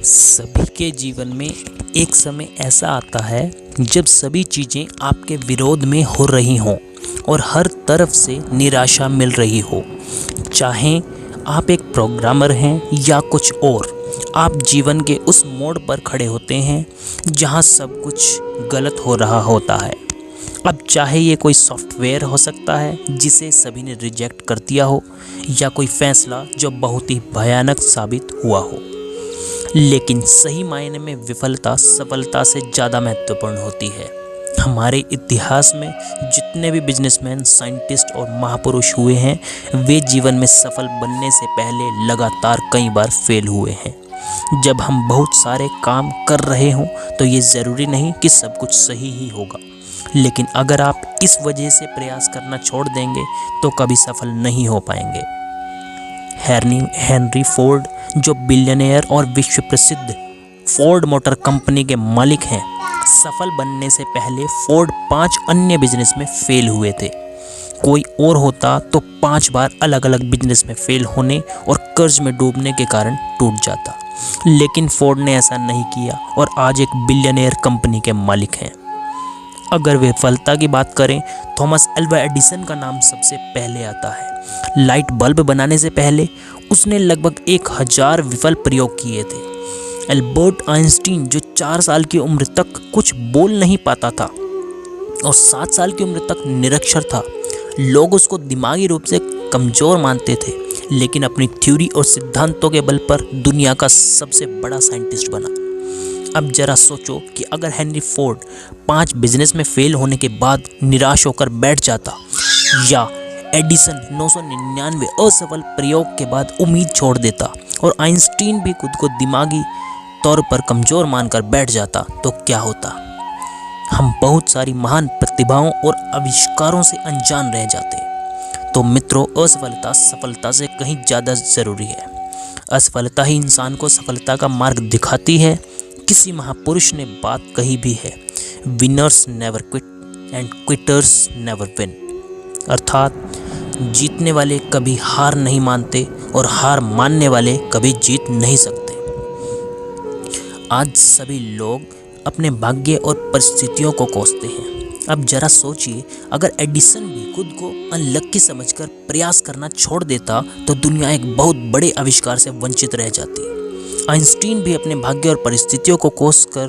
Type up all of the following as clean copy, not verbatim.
सभी के जीवन में एक समय ऐसा आता है जब सभी चीज़ें आपके विरोध में हो रही हों और हर तरफ से निराशा मिल रही हो। चाहे आप एक प्रोग्रामर हैं या कुछ और, आप जीवन के उस मोड़ पर खड़े होते हैं जहां सब कुछ गलत हो रहा होता है। अब चाहे ये कोई सॉफ्टवेयर हो सकता है जिसे सभी ने रिजेक्ट कर दिया हो, या कोई फैसला जो बहुत ही भयानक साबित हुआ हो, लेकिन सही मायने में विफलता सफलता से ज़्यादा महत्वपूर्ण होती है। हमारे इतिहास में जितने भी बिजनेसमैन, साइंटिस्ट और महापुरुष हुए हैं, वे जीवन में सफल बनने से पहले लगातार कई बार फेल हुए हैं। जब हम बहुत सारे काम कर रहे हों तो ये ज़रूरी नहीं कि सब कुछ सही ही होगा, लेकिन अगर आप इस वजह से प्रयास करना छोड़ देंगे तो कभी सफल नहीं हो पाएंगे। हेनरी फोर्ड, जो बिलियनियर और विश्व प्रसिद्ध फोर्ड मोटर कंपनी के मालिक हैं, सफल बनने से पहले फोर्ड 5 अन्य बिजनेस में फेल हुए थे। कोई और होता तो 5 बार अलग अलग बिजनेस में फेल होने और कर्ज में डूबने के कारण टूट जाता, लेकिन फोर्ड ने ऐसा नहीं किया और आज एक बिलियनियर कंपनी के मालिक हैं। अगर विफलता की बात करें, थॉमस अल्वा एडिसन का नाम सबसे पहले आता है। लाइट बल्ब बनाने से पहले उसने लगभग 1000 विफल प्रयोग किए थे। एल्बर्ट आइंस्टीन, जो 4 साल की उम्र तक कुछ बोल नहीं पाता था और 7 साल की उम्र तक निरक्षर था, लोग उसको दिमागी रूप से कमज़ोर मानते थे, लेकिन अपनी थ्योरी और सिद्धांतों के बल पर दुनिया का सबसे बड़ा साइंटिस्ट बना। अब जरा सोचो कि अगर हेनरी फोर्ड 5 बिजनेस में फेल होने के बाद निराश होकर बैठ जाता, या एडिसन 999 असफल प्रयोग के बाद उम्मीद छोड़ देता, और आइंस्टीन भी खुद को दिमागी तौर पर कमज़ोर मानकर बैठ जाता, तो क्या होता? हम बहुत सारी महान प्रतिभाओं और आविष्कारों से अनजान रह जाते। तो मित्रों, असफलता सफलता से कहीं ज़्यादा ज़रूरी है। असफलता ही इंसान को सफलता का मार्ग दिखाती है। किसी महापुरुष ने बात कही भी है, winners never quit and quitters never win, अर्थात जीतने वाले कभी हार नहीं मानते और हार मानने वाले कभी जीत नहीं सकते। आज सभी लोग अपने भाग्य और परिस्थितियों को कोसते हैं। अब जरा सोचिए, अगर एडिसन भी खुद को अनलक्की समझकर प्रयास करना छोड़ देता तो दुनिया एक बहुत बड़े आविष्कार से वंचित रह जाती। आइंस्टीन भी अपने भाग्य और परिस्थितियों को कोस कर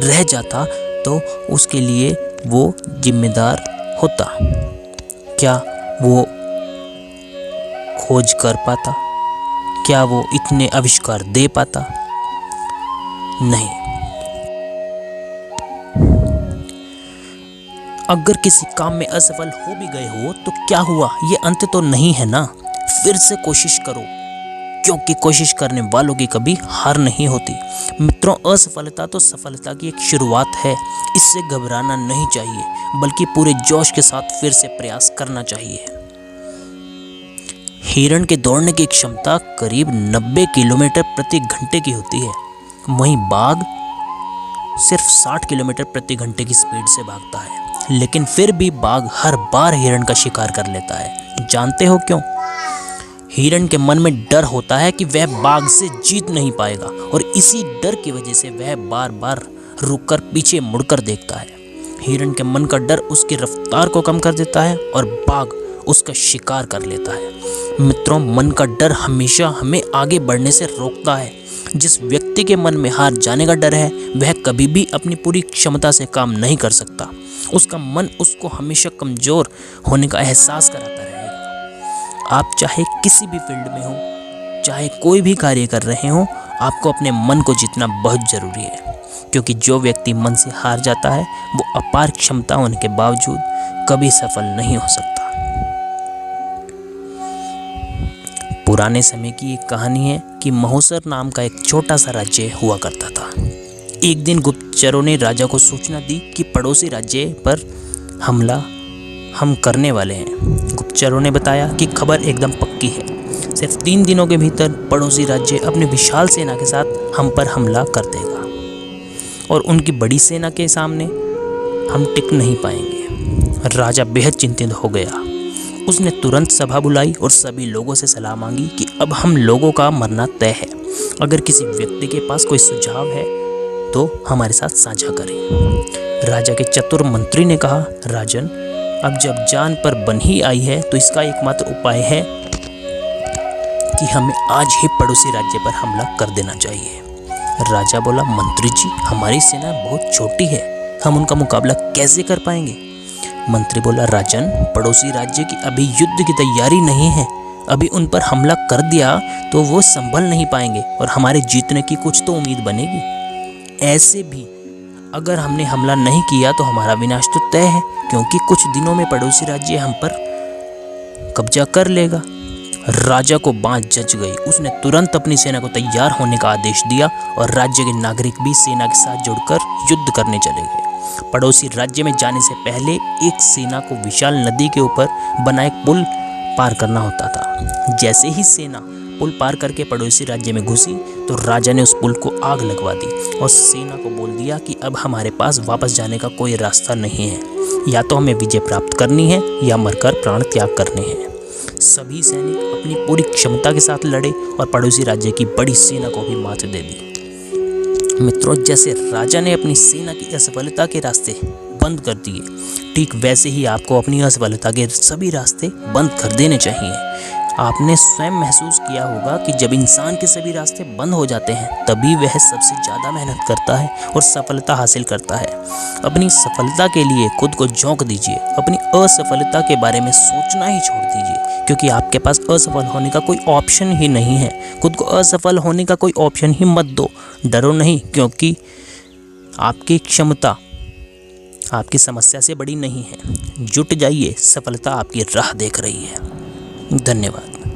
रह जाता तो उसके लिए वो जिम्मेदार होता। क्या वो खोज कर पाता? क्या वो इतने आविष्कार दे पाता? नहीं। अगर किसी काम में असफल हो भी गए हो तो क्या हुआ, ये अंत तो नहीं है ना। फिर से कोशिश करो, क्योंकि कोशिश करने वालों की कभी हार नहीं होती। मित्रों, असफलता तो सफलता की एक शुरुआत है। इससे घबराना नहीं चाहिए, बल्कि पूरे जोश के साथ फिर से प्रयास करना चाहिए। हिरण के दौड़ने की क्षमता करीब 90 किलोमीटर प्रति घंटे की होती है, वहीं बाघ सिर्फ 60 किलोमीटर प्रति घंटे की स्पीड से भागता है, लेकिन फिर भी बाघ हर बार हिरण का शिकार कर लेता है। जानते हो क्यों? हिरण के मन में डर होता है कि वह बाघ से जीत नहीं पाएगा, और इसी डर की वजह से वह बार बार रुककर पीछे मुड़कर देखता है। हिरण के मन का डर उसकी रफ्तार को कम कर देता है और बाघ उसका शिकार कर लेता है। मित्रों, मन का डर हमेशा हमें आगे बढ़ने से रोकता है। जिस व्यक्ति के मन में हार जाने का डर है, वह कभी भी अपनी पूरी क्षमता से काम नहीं कर सकता। उसका मन उसको हमेशा कमज़ोर होने का एहसास कराता रहेगा। आप चाहे किसी भी फील्ड में हो, चाहे कोई भी कार्य कर रहे हो, आपको अपने मन को जीतना बहुत ज़रूरी है, क्योंकि जो व्यक्ति मन से हार जाता है वो अपार क्षमता होने के बावजूद कभी सफल नहीं हो सकता। पुराने समय की एक कहानी है कि महोसर नाम का एक छोटा सा राज्य हुआ करता था। एक दिन गुप्तचरों ने राजा को सूचना दी कि पड़ोसी राज्य पर हमला हम करने वाले हैं। गुप्तचरों ने बताया कि खबर एकदम पक्की है, सिर्फ 3 दिनों के भीतर पड़ोसी राज्य अपनी विशाल सेना के साथ हम पर हमला कर देगा और उनकी बड़ी सेना के सामने हम टिक नहीं पाएंगे। राजा बेहद चिंतित हो गया। उसने तुरंत सभा बुलाई और सभी लोगों से सलाह मांगी कि अब हम लोगों का मरना तय है। अगर किसी व्यक्ति के पास कोई सुझाव है तो हमारे साथ साझा करें। राजा के चतुर मंत्री ने कहा, राजन, अब जब जान पर बन्ही आई है तो इसका एकमात्र उपाय है कि हमें आज ही पड़ोसी राज्य पर हमला कर देना चाहिए। राजा बोला, मंत्री जी, हमारी सेना बहुत छोटी है, हम उनका मुकाबला कैसे कर पाएंगे? मंत्री बोला, राजन, पड़ोसी राज्य की अभी युद्ध की तैयारी नहीं है, अभी उन पर हमला कर दिया तो वो संभल नहीं पाएंगे और हमारे जीतने की कुछ तो उम्मीद बनेगी। ऐसे भी अगर हमने हमला नहीं किया तो हमारा विनाश तो तय है, क्योंकि कुछ दिनों में पड़ोसी राज्य हम पर कब्जा कर लेगा। राजा को बात जच गई। उसने तुरंत अपनी सेना को तैयार होने का आदेश दिया और राज्य के नागरिक भी सेना के साथ जुड़कर युद्ध करने चले गए। पड़ोसी राज्य में जाने से पहले एक सेना को विशाल नदी के ऊपर बना एक पुल पार करना होता था। जैसे ही सेना पुल पार करके पड़ोसी राज्य में घुसी तो राजा ने उस पुल को आग लगवा दी और सेना को बोल दिया कि अब हमारे पास वापस जाने का कोई रास्ता नहीं है, या तो हमें विजय प्राप्त करनी है या मरकर प्राण त्याग करने हैं। सभी सैनिक अपनी पूरी क्षमता के साथ लड़े और पड़ोसी राज्य की बड़ी सेना को भी मात दे दी। मित्रों, जैसे राजा ने अपनी सेना की असफलता के रास्ते बंद कर दिए, ठीक वैसे ही आपको अपनी असफलता के सभी रास्ते बंद कर देने चाहिए। आपने स्वयं महसूस किया होगा कि जब इंसान के सभी रास्ते बंद हो जाते हैं तभी वह सबसे ज़्यादा मेहनत करता है और सफलता हासिल करता है। अपनी सफलता के लिए खुद को झोंक दीजिए, अपनी असफलता के बारे में सोचना ही छोड़ दीजिए, क्योंकि आपके पास असफल होने का कोई ऑप्शन ही नहीं है। खुद को असफल होने का कोई ऑप्शन ही मत दो। डरो नहीं, क्योंकि आपकी क्षमता आपकी समस्या से बड़ी नहीं है। जुट जाइए, सफलता आपकी राह देख रही है। धन्यवाद।